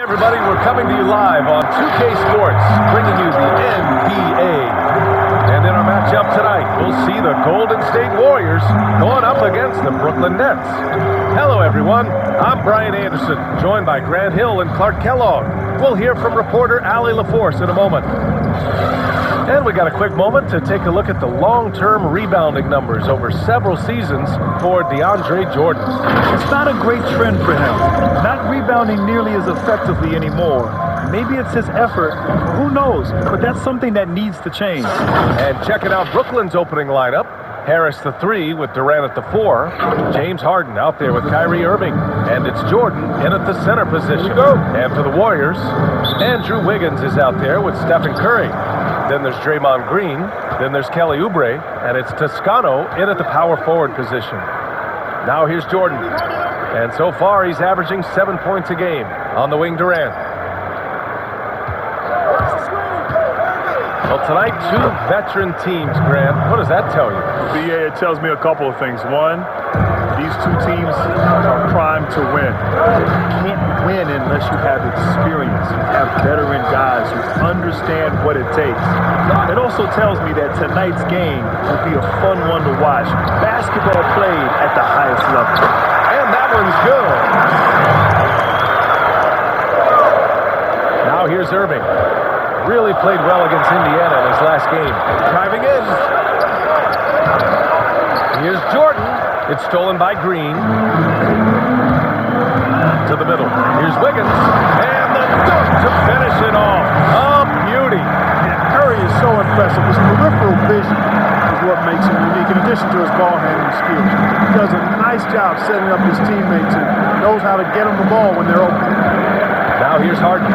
Everybody, we're coming to you live on 2K Sports, bringing you the NBA. And in our matchup tonight, we'll see the Golden State Warriors going up against the Brooklyn Nets. Hello, everyone. I'm Brian Anderson, joined by Grant Hill and Clark Kellogg. We'll hear from reporter Allie LaForce in a moment. And we got a quick moment to take a look at the long-term rebounding numbers over several seasons for DeAndre Jordan. It's not a great trend for him. Not rebounding nearly as effectively anymore. Maybe it's his effort. Who knows? But that's something that needs to change. And checking out Brooklyn's opening lineup. Harris the 3 with Durant at the 4. James Harden out there with Kyrie Irving. And it's Jordan in at the center position. And for the Warriors, Andrew Wiggins is out there with Stephen Curry. Then there's Draymond Green. Then there's Kelly Oubre. And it's Toscano in at the power forward position. Now here's Jordan. And so far, he's averaging 7 points a game. On the wing, Durant. Well, tonight, two veteran teams, Grant. What does that tell you? Yeah, it tells me a couple of things. One, these two teams are primed to win. You can't win unless you have experience. You have veteran guys who understand what it takes. It also tells me that tonight's game will be a fun one to watch. Basketball played at the highest level. And that one's good. Now here's Irving. Really played well against Indiana in his last game. Driving in. Here's Jordan. It's stolen by Green. To the middle. Here's Wiggins. And the dunk to finish it off. A beauty. Yeah, Curry is so impressive. His peripheral vision is what makes him unique, in addition to his ball handling skills. He does a nice job setting up his teammates and knows how to get them the ball when they're open. Now here's Harden.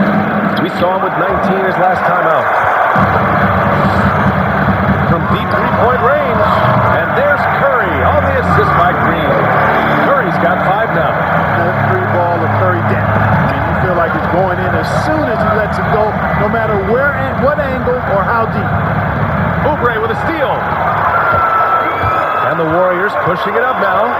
We saw him with 19 his last time out. From deep three-point range. And there's Curry on the assist by Green. Curry's got 5 now. That free ball of Curry down. I mean, you feel like it's going in as soon as he lets it go, no matter where, what angle, or how deep. Oubre with a steal. And the Warriors pushing it up now.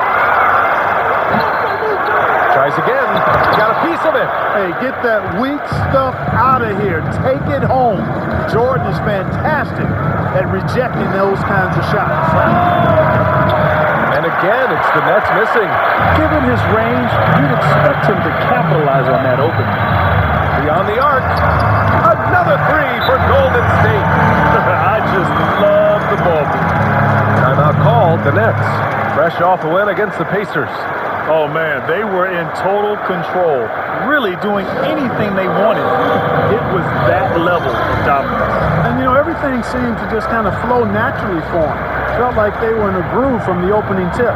Tries again. Got a piece of it. Hey, get that weak stuff out of here. Take it home. Jordan is fantastic at rejecting those kinds of shots. And again, it's the Nets missing. Given his range, you'd expect him to capitalize on that opening. Beyond the arc. Another 3 for Golden State. I just love the ball. Timeout called. The Nets. Fresh off a win against the Pacers. Oh, man, they were in total control, really doing anything they wanted. It was that level of dominance. And, you know, everything seemed to just kind of flow naturally for them. Felt like they were in a groove from the opening tip.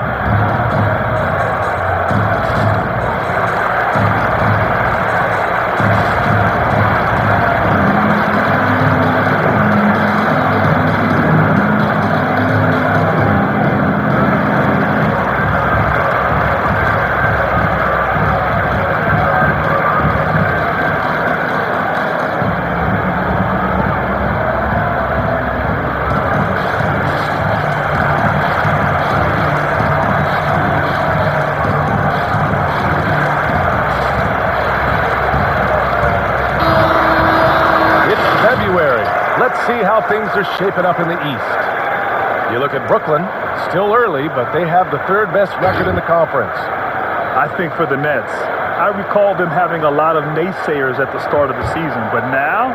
Let's see how things are shaping up in the East. You look at Brooklyn, still early, but they have the 3rd best record in the conference. I think for the Nets, I recall them having a lot of naysayers at the start of the season, but now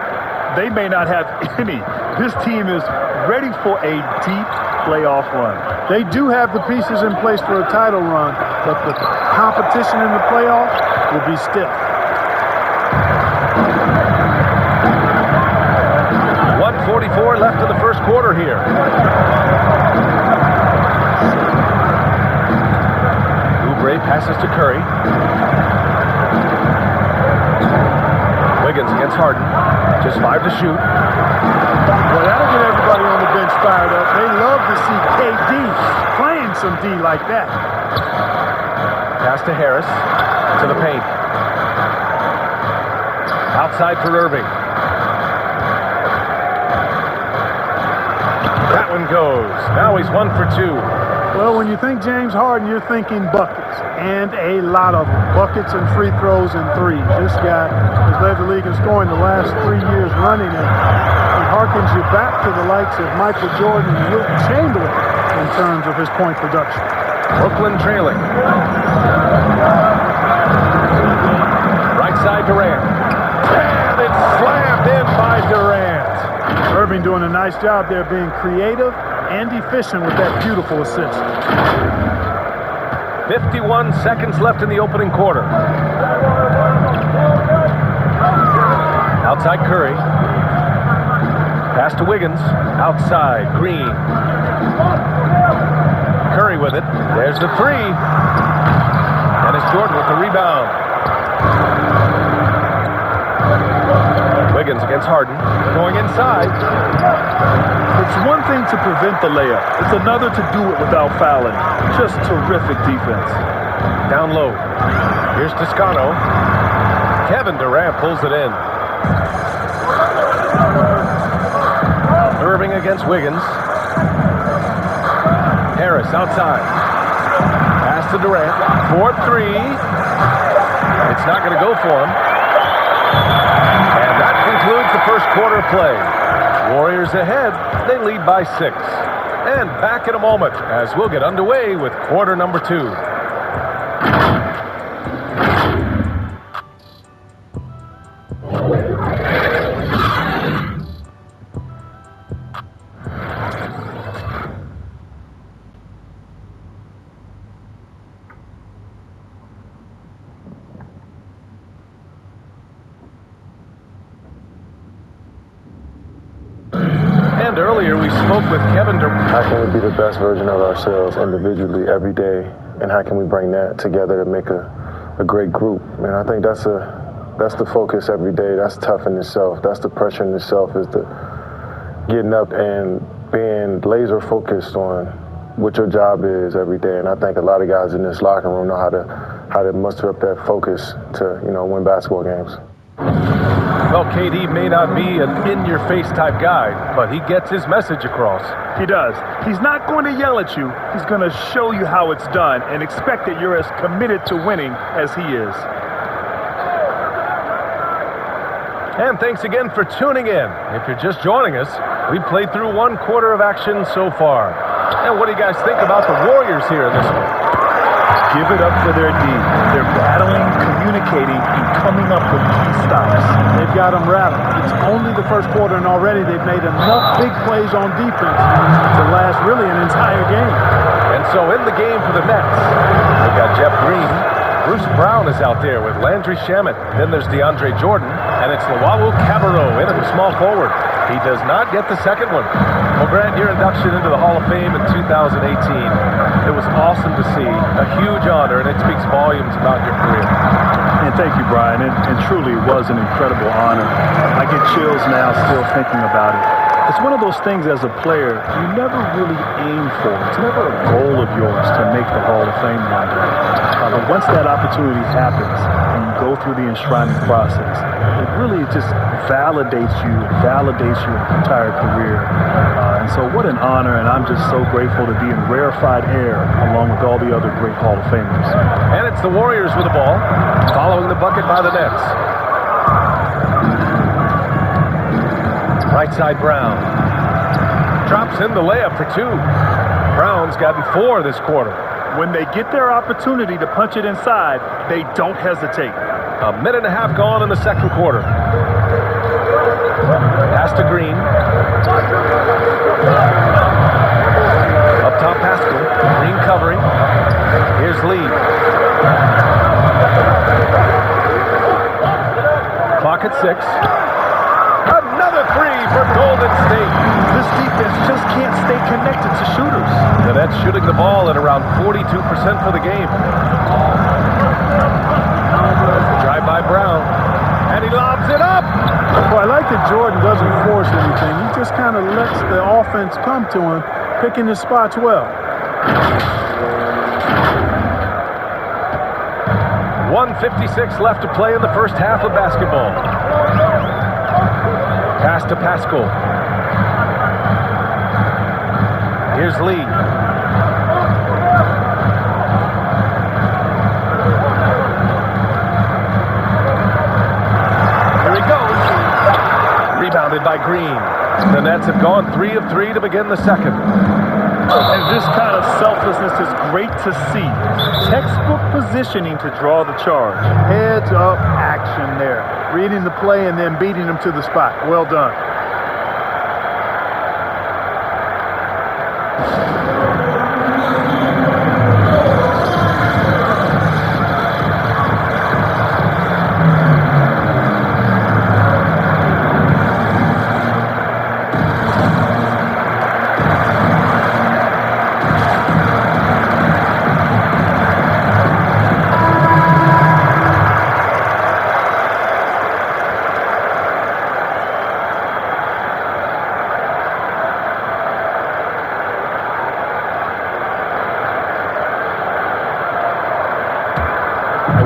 they may not have any. This team is ready for a deep playoff run. They do have the pieces in place for a title run, but the competition in the playoffs will be stiff. 1:44 left in the first quarter here. Oubre passes to Curry. Wiggins against Harden. Just 5 to shoot. Well, that'll get everybody on the bench fired up. They love to see KD playing some D like that. Pass to Harris. To the paint. Outside for Irving. That one goes. Now he's 1 for 2. Well, when you think James Harden, you're thinking buckets. and a lot of them. Buckets and free throws and threes. This guy has led the league in scoring the last 3 years running, and he harkens you back to the likes of Michael Jordan and Wilt Chamberlain in terms of his point production. Brooklyn trailing. Right side Durant. And it's slammed in by Durant. Irving doing a nice job there, being creative and efficient with that beautiful assist. 51 seconds left in the opening quarter. Outside Curry. Pass to Wiggins. Outside Green. Curry with it. There's the three. And it's Jordan with the rebound. Wiggins against Harden. Going inside. It's one thing to prevent the layup. It's another to do it without fouling. Just terrific defense. Down low. Here's Toscano. Kevin Durant pulls it in. Irving against Wiggins. Harris outside. Pass to Durant. 4-3. It's not going to go for him. And that concludes the first quarter play. Warriors ahead. They lead by 6. And back in a moment as we'll get underway with quarter number 2. And earlier we spoke with Kevin Durant. How can we be the best version of ourselves individually every day, and how can we bring that together to make a great group? And I think that's the focus every day. That's tough in itself. That's the pressure in itself, is the getting up and being laser focused on what your job is every day. And I think a lot of guys in this locker room know how to muster up that focus to, win basketball games. Well, KD may not be an in-your-face type guy, but he gets his message across. He does. He's not going to yell at you. He's going to show you how it's done and expect that you're as committed to winning as he is. And thanks again for tuning in. If you're just joining us, we played through 1 quarter of action so far. And what do you guys think about the Warriors here in this one? Give it up for their D. They're battling, communicating, and coming up with key stops. They've got them rattled. It's only the first quarter, and already they've made enough big plays on defense to last really an entire game. And so in the game for the Nets, we've got Jeff Green. Bruce Brown is out there with Landry Shamet. Then there's DeAndre Jordan, and it's Luwawu Cabarrot in at the small forward. He does not get the second one. Well, Grant, your induction into the Hall of Fame in 2018, it was awesome to see. A huge honor, and it speaks volumes about your career. And thank you, Brian. And truly, it was an incredible honor. I get chills now still thinking about it. It's one of those things as a player you never really aim for. It's never a goal of yours to make the Hall of Fame one day. But once that opportunity happens and you go through the enshrinement process, it really just validates your entire career. And so what an honor, and I'm just so grateful to be in rarefied air along with all the other great Hall of Famers. And it's the Warriors with the ball, following the bucket by the Nets. Right side Brown. Drops in the layup for 2. Brown's gotten 4 this quarter. When they get their opportunity to punch it inside, they don't hesitate. A minute and a half gone in the second quarter. Pass to Green. Up top, Pascal. Green covering. Here's Lee. Clock at 6. Another 3 for Golden State. This defense just can't stay connected to shooters. The Nets shooting the ball at around 42% for the game. Drive by Brown. And he lobs it up. Well, I like that Jordan doesn't force anything. He just kind of lets the offense come to him, picking his spots well. 1:56 left to play in the first half of basketball. Pass to Pascal. Here's Lee. by Green. The Nets have gone 3 of 3 to begin the second. And this kind of selflessness is great to see. Textbook positioning to draw the charge. Heads up action there. Reading the play and then beating them to the spot. Well done.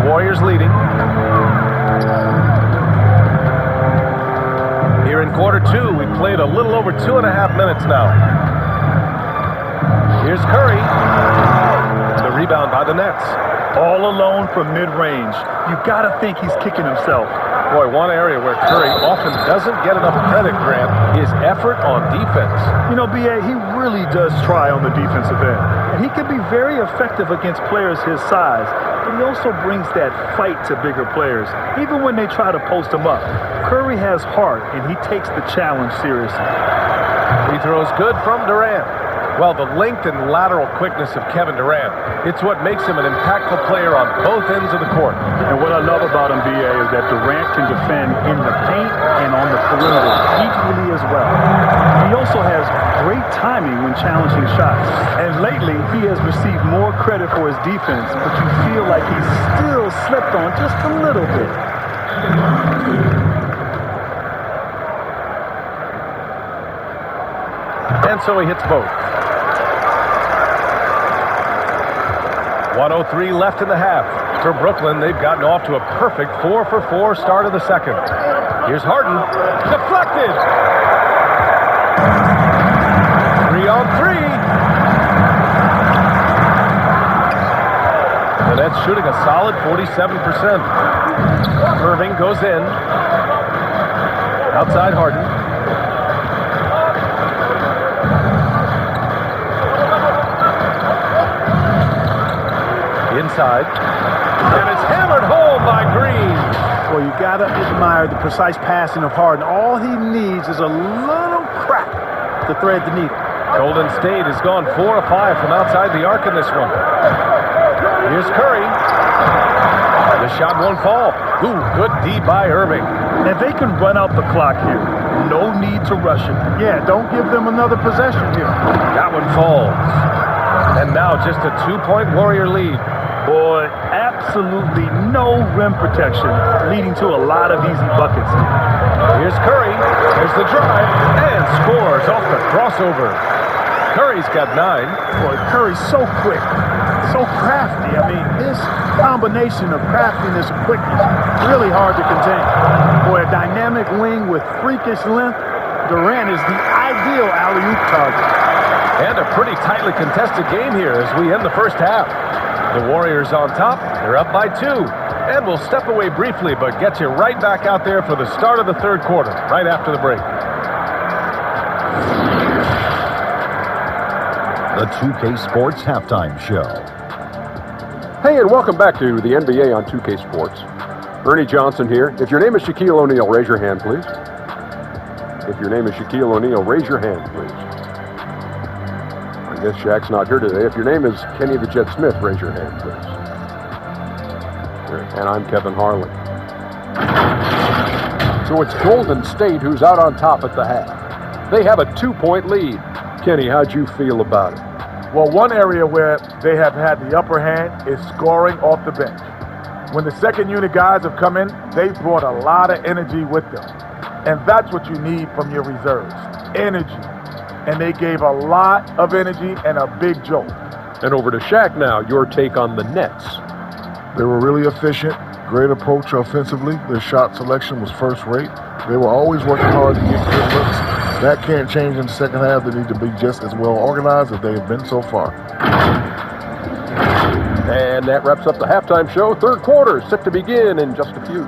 Warriors leading. Here in quarter 2, we played a little over 2.5 minutes now. Here's Curry. The rebound by the Nets. All alone from mid-range. You got to think he's kicking himself. Boy, one area where Curry often doesn't get enough credit, Grant, is effort on defense. You know, B.A., he really does try on the defensive end. And he can be very effective against players his size. But he also brings that fight to bigger players, even when they try to post him up. Curry has heart, and he takes the challenge seriously. Free throws good from Durant. Well, the length and lateral quickness of Kevin Durant, it's what makes him an impactful player on both ends of the court. And what I love about him, B.A., is that Durant can defend in the paint and on the perimeter equally as well. He also has great timing when challenging shots. And lately, he has received more credit for his defense, but you feel like he's still slipped on just a little bit. And so he hits both. 1:03 left in the half. For Brooklyn, they've gotten off to a perfect 4-for-4 start of the second. Here's Harden. Deflected. 3-on-3. The Nets shooting a solid 47%. Irving goes in. Outside Harden. Inside. And it's hammered home by Green. Well, you got to admire the precise passing of Harden. All he needs is a little crack to thread the needle. Golden State has gone 4 of 5 from outside the arc in this one. Here's Curry. The shot won't fall. Ooh, good D by Irving. And they can run out the clock here. No need to rush it. Yeah, don't give them another possession here. That one falls. And now just a 2-point Warrior lead. Boy, absolutely no rim protection, leading to a lot of easy buckets. Here's Curry. There's the drive. And scores off the crossover. Curry's got 9. Boy, Curry's so quick, so crafty. I mean, this combination of craftiness and quickness, really hard to contain. Boy, a dynamic wing with freakish length. Durant is the ideal alley-oop target. And a pretty tightly contested game here as we end the first half. The Warriors on top. They're up by 2. And we'll step away briefly, but get you right back out there for the start of the third quarter, right after the break. The 2K Sports Halftime Show. Hey, and welcome back to the NBA on 2K Sports. Ernie Johnson here. If your name is Shaquille O'Neal, raise your hand, please. If your name is Shaquille O'Neal, raise your hand, please. I guess Shaq's not here today. If your name is Kenny the Jet Smith, raise your hand, please. And I'm Kevin Harlan. So it's Golden State who's out on top at the half. They have a 2-point lead. Kenny, how'd you feel about it? Well, one area where they have had the upper hand is scoring off the bench. When the second unit guys have come in, they've brought a lot of energy with them. And that's what you need from your reserves, energy. And they gave a lot of energy and a big jolt. And over to Shaq now, your take on the Nets. They were really efficient, great approach offensively. Their shot selection was first rate. They were always working hard to get good looks. That can't change in the second half. They need to be just as well organized as they have been so far. And that wraps up the halftime show. Third quarter set to begin in just a few.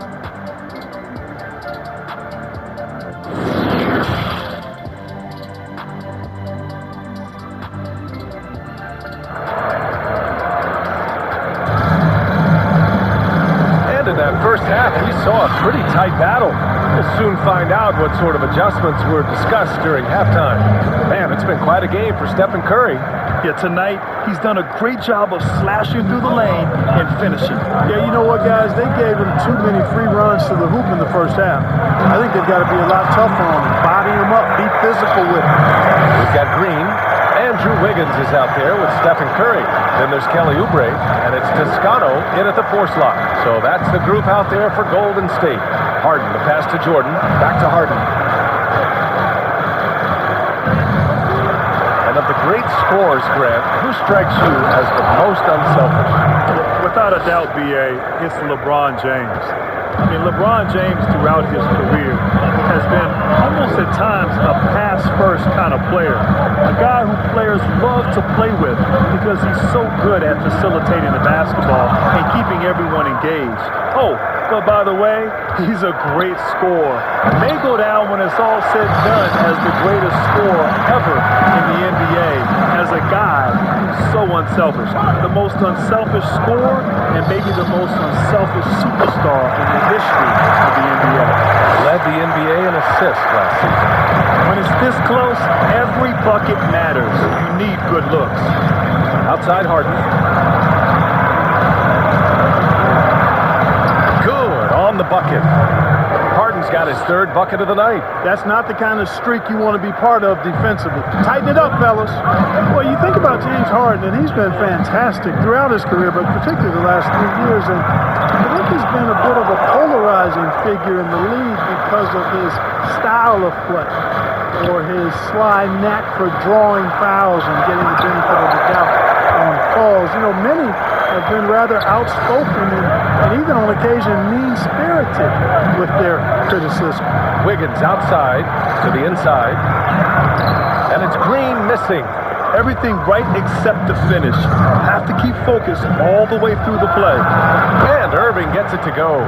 that first half, we saw a pretty tight battle. We'll soon find out what sort of adjustments were discussed during halftime. Man, it's been quite a game for Stephen Curry. Yeah, tonight, he's done a great job of slashing through the lane and finishing. Yeah, you know what, guys? They gave him too many free runs to the hoop in the first half. I think they've got to be a lot tougher on him. Body him up, be physical with him. We've got Green. Andrew Wiggins is out there with Stephen Curry. Then there's Kelly Oubre, and it's Toscano in at the 4 slot. So that's the group out there for Golden State. Harden, the pass to Jordan. Back to Harden. And of the great scorers, Grant, who strikes you as the most unselfish? Without a doubt, B.A., it's LeBron James. I mean, LeBron James throughout his career has been almost at times a pass-first kind of player. A guy who players love to play with because he's so good at facilitating the basketball and keeping everyone engaged. Oh, but by the way, he's a great scorer. May go down when it's all said and done as the greatest scorer ever in the NBA, as a guy who's so unselfish. The most unselfish scorer and maybe the most unselfish superstar in the history of the NBA. Led the NBA in assists last season. When it's this close, every bucket matters. You need good looks. Outside Harden. Good on the bucket. Harden's got his 3rd bucket of the night. That's not the kind of streak you want to be part of defensively. Tighten it up, fellas. Well, you think about James Harden, and he's been fantastic throughout his career, but particularly the last 3 years. And I think he's been a bit of a polarizing figure in the league because of his style of play or his sly knack for drawing fouls and getting the benefit of the doubt on calls. You know, many have been rather outspoken and even on occasion mean-spirited with their criticism. Wiggins outside to the inside. And it's Green missing. Everything right except the finish. Have to keep focused all the way through the play. And Irving gets it to go.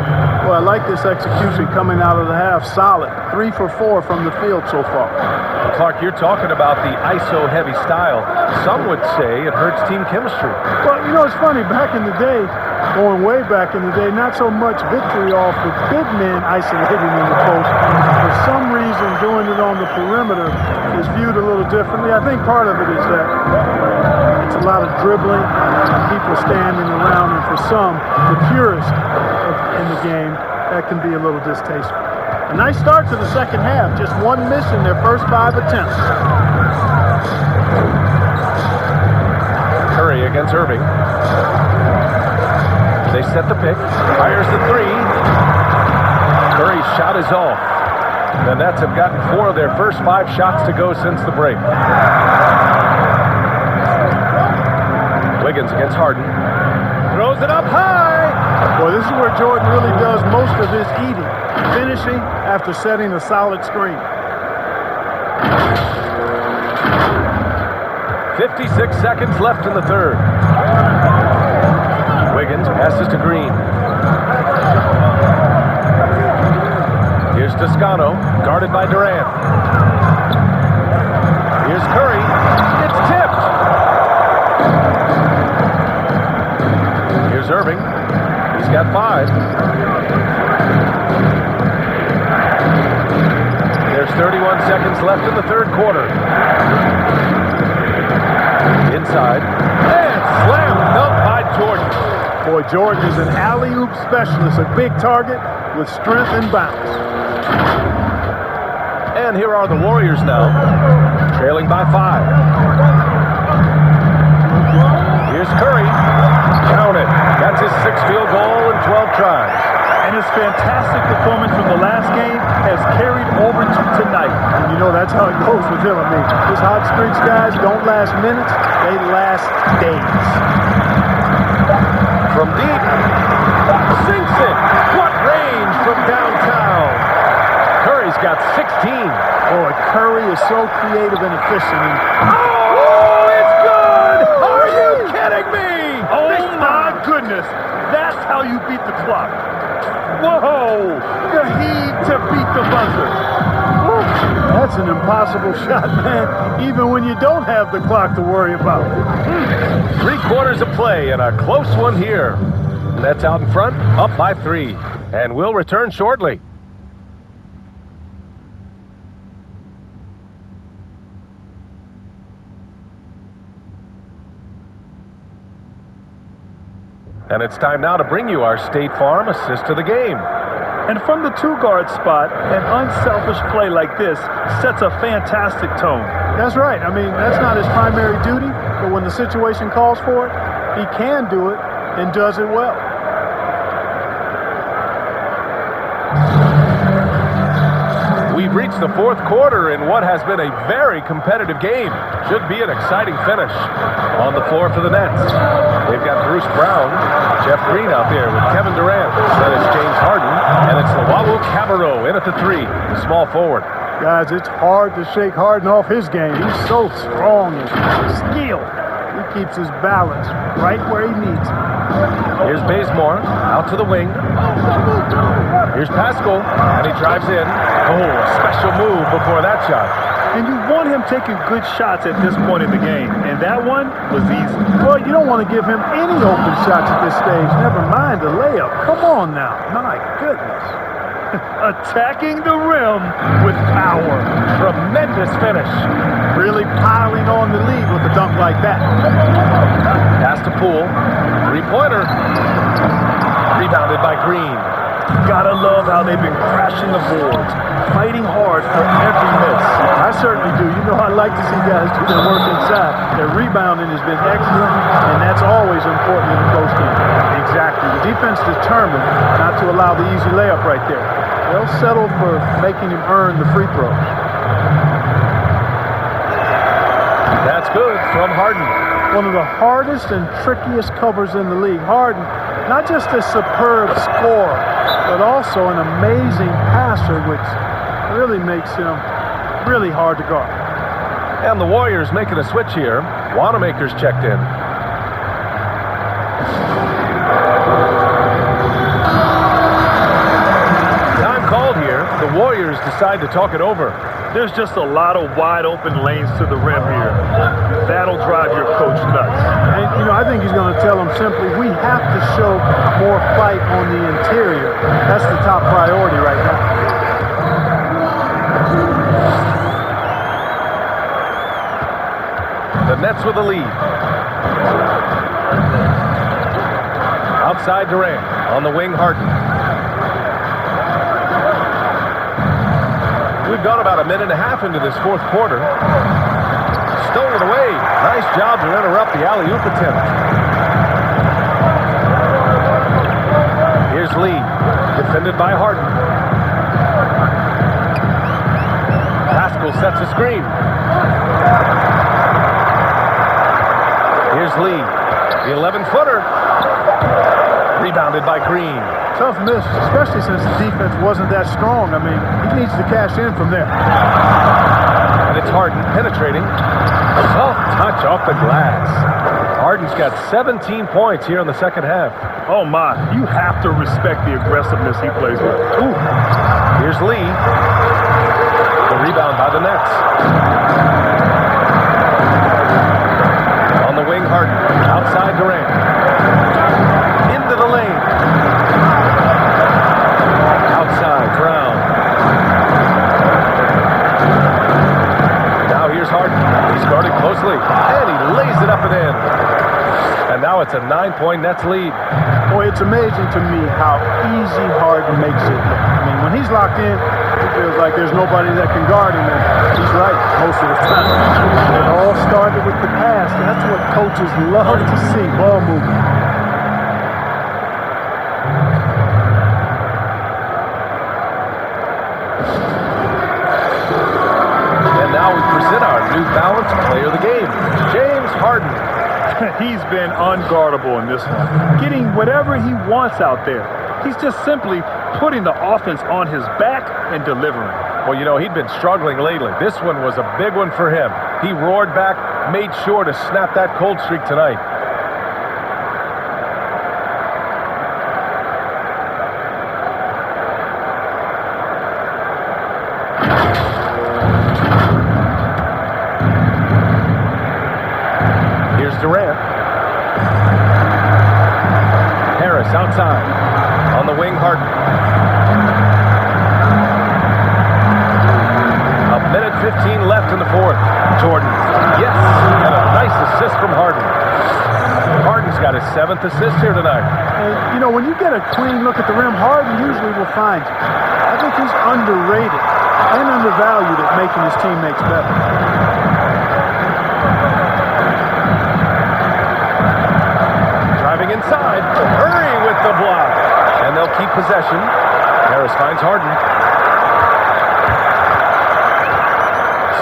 Well, I like this execution coming out of the half. Solid. 3 for 4 from the field so far. Clark, you're talking about the ISO-heavy style. Some would say it hurts team chemistry. Well, you know, it's funny. Back in the day, going way back in the day, not so much victory off with big men isolating in the post. For some reason, doing it on the perimeter is viewed a little differently. I think part of it is that it's a lot of dribbling and people standing around, and for some, the purists in the game, that can be a little distasteful. A nice start to the second half. Just 1 miss in their first 5 attempts. Curry against Irving. They set the pick. Fires the 3. Curry's shot is off. The Nets have gotten 4 of their first 5 shots to go since the break. Wiggins against Harden. Throws it up high. Well, this is where Jordan really does most of his eating. Finishing after setting a solid screen. 56 seconds left in the 3rd. Wiggins passes to Green. Here's Toscano, guarded by Durant. Here's Curry. It's tipped. Here's Irving. He's got 5. There's 31 seconds left in the 3rd quarter. Inside. And slam dunk by Jordan. Boy, Jordan is an alley-oop specialist, a big target with strength and bounce. And here are the Warriors now, trailing by 5. Here's Curry. Count it. That's his 6th field goal in 12 tries. And his fantastic performance from the last game has carried over to tonight. And you know, that's how it goes with him. I mean, his hot streaks, guys, don't last minutes. They last days. From deep. Sinks it. What range from downtown. Curry's got 16. Boy, Curry is so creative and efficient. Oh, it's good! Are you kidding me? Oh, my goodness. That's how you beat the clock. Whoa! The heat to beat the buzzer. Woo. That's an impossible shot, man, even when you don't have the clock to worry about. 3 quarters of play and a close one here. Nets out in front, up by 3. And we'll return shortly. And it's time now to bring you our State Farm assist to the game. And from the two-guard spot, an unselfish play like this sets a fantastic tone. That's right. I mean, that's not his primary duty, but when the situation calls for it, he can do it and does it well. We've reached the fourth quarter in what has been a very competitive game. Should be an exciting finish. On the floor for the Nets, they've got Bruce Brown, Jeff Green out there with Kevin Durant. Then it's James Harden, and it's Luwawu Cabarrot in at the 3, the small forward. Guys, it's hard to shake Harden off his game. He's so strong and skilled. He keeps his balance right where he needs it. Here's Bazemore, out to the wing. Here's Pascal, and he drives in. Oh, a special move before that shot. And you want him taking good shots at this point in the game, and that one was easy. Well, you don't want to give him any open shots at this stage, never mind a layup. Come on now. My goodness. Attacking the rim with power. Tremendous finish. Really piling on the lead with a dunk like that. Pass to Poole. Three-pointer. Rebounded by Green. Gotta love how they've been crashing the boards, fighting hard for every miss. I certainly do. You know, I like to see guys do their work inside. Their rebounding has been excellent, and that's always important in the post game. Exactly. The defense determined not to allow the easy layup right there. They'll settle for making him earn the free throws. That's good from Harden. One of the hardest and trickiest covers in the league. Harden, not just a superb scorer, but also an amazing passer, which really makes him really hard to guard. And the Warriors making a switch here. Wanamaker's checked in. Time called here. The Warriors decide to talk it over. There's just a lot of wide open lanes to the rim here. That'll drive your coach nuts. And, you know, I think he's going to tell them simply, we have to show more fight on the interior. That's the top priority right now. The Nets with the lead. Outside Durant. On the wing, Harden. We've gone about a minute and a half into this fourth quarter. Stolen away. Nice job to interrupt the alley-oop attempt. Here's Lee, defended by Harden. Pascal sets a screen. Here's Lee, the 11-footer. Rebounded by Green. Tough miss, especially since the defense wasn't that strong. I mean, he needs to cash in from there. And it's Harden penetrating. Soft touch off the glass. Harden's got 17 points here in the second half. Oh my, you have to respect the aggressiveness he plays with. Ooh. Here's Lee. The rebound by the Nets. On the wing, Harden. Outside Durant. Into the lane. Outside, Brown. Now here's Harden. He's guarded closely. And he lays it up and in. And now it's a 9-point Nets lead. Boy, it's amazing to me how easy Harden makes it. I mean, when he's locked in, it feels like there's nobody that can guard him, and he's right most of the time. It all started with the pass. That's what coaches love to see, ball movement. And now we present our New Balance player of the game, James Harden. He's been unguardable in this one, getting whatever he wants out there. He's just simply putting the offense on his back and delivering. Well, you know, he'd been struggling lately. This one was a big one for him. He roared back, made sure to snap that cold streak tonight. Here's Durant. Harris outside. inside. On the wing, Harden. A minute 15 left in the fourth. Jordan. Yes, and a nice assist from Harden. Harden's got his 7th assist here tonight. And, you know, when you get a clean look at the rim, Harden usually will find you. I think he's underrated and undervalued at making his teammates better. Driving inside. Curry with the block. And they'll keep possession. Harris finds Harden.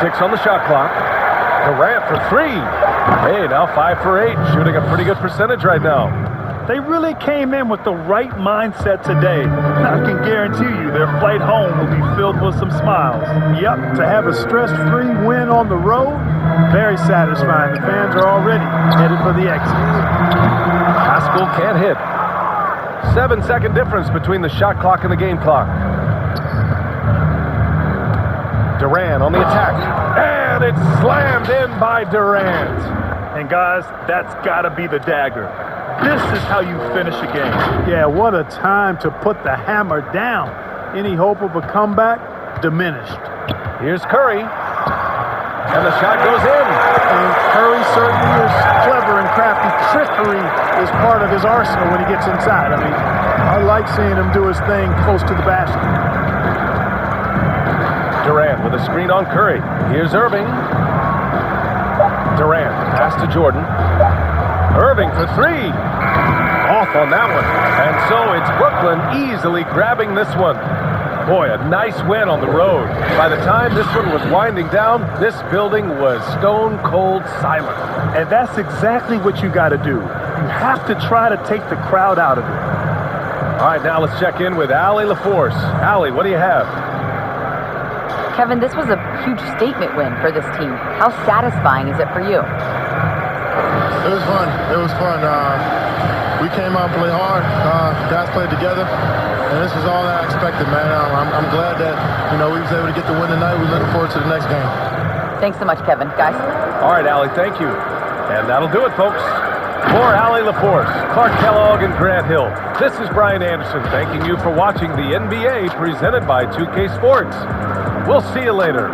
6 on the shot clock. Durant for 3. Hey, now 5 for 8. Shooting a pretty good percentage right now. They really came in with the right mindset today. I can guarantee you their flight home will be filled with some smiles. Yep, to have a stress-free win on the road, very satisfying. The fans are already headed for the exits. Haskell can't hit. 7-second difference between the shot clock and the game clock. Durant on the attack. And it's slammed in by Durant. And guys, that's got to be the dagger. This is how you finish a game. Yeah, what a time to put the hammer down. Any hope of a comeback? Diminished. Here's Curry. And the shot goes in. And Curry certainly is clever and crafty. Trickery is part of his arsenal when he gets inside. I mean, I like seeing him do his thing close to the basket. Durant with a screen on Curry. Here's Irving. Durant, pass to Jordan. Irving for 3. Off on that one. And so it's Brooklyn easily grabbing this one. Boy, a nice win on the road. By the time this one was winding down, this building was stone cold silent. And that's exactly what you got to do. You have to try to take the crowd out of it. All right, now let's check in with Allie LaForce. Allie, what do you have? Kevin, this was a huge statement win for this team. How satisfying is it for you? It was fun. It was fun. We came out and played hard. Guys played together, and this is all I expected, man. I'm glad that we was able to get the win tonight. We're looking forward to the next game. Thanks so much, Kevin. Guys. All right, Allie, thank you. And that'll do it, folks. For Allie LaForce, Clark Kellogg, and Grant Hill, this is Brian Anderson thanking you for watching the NBA presented by 2K Sports. We'll see you later.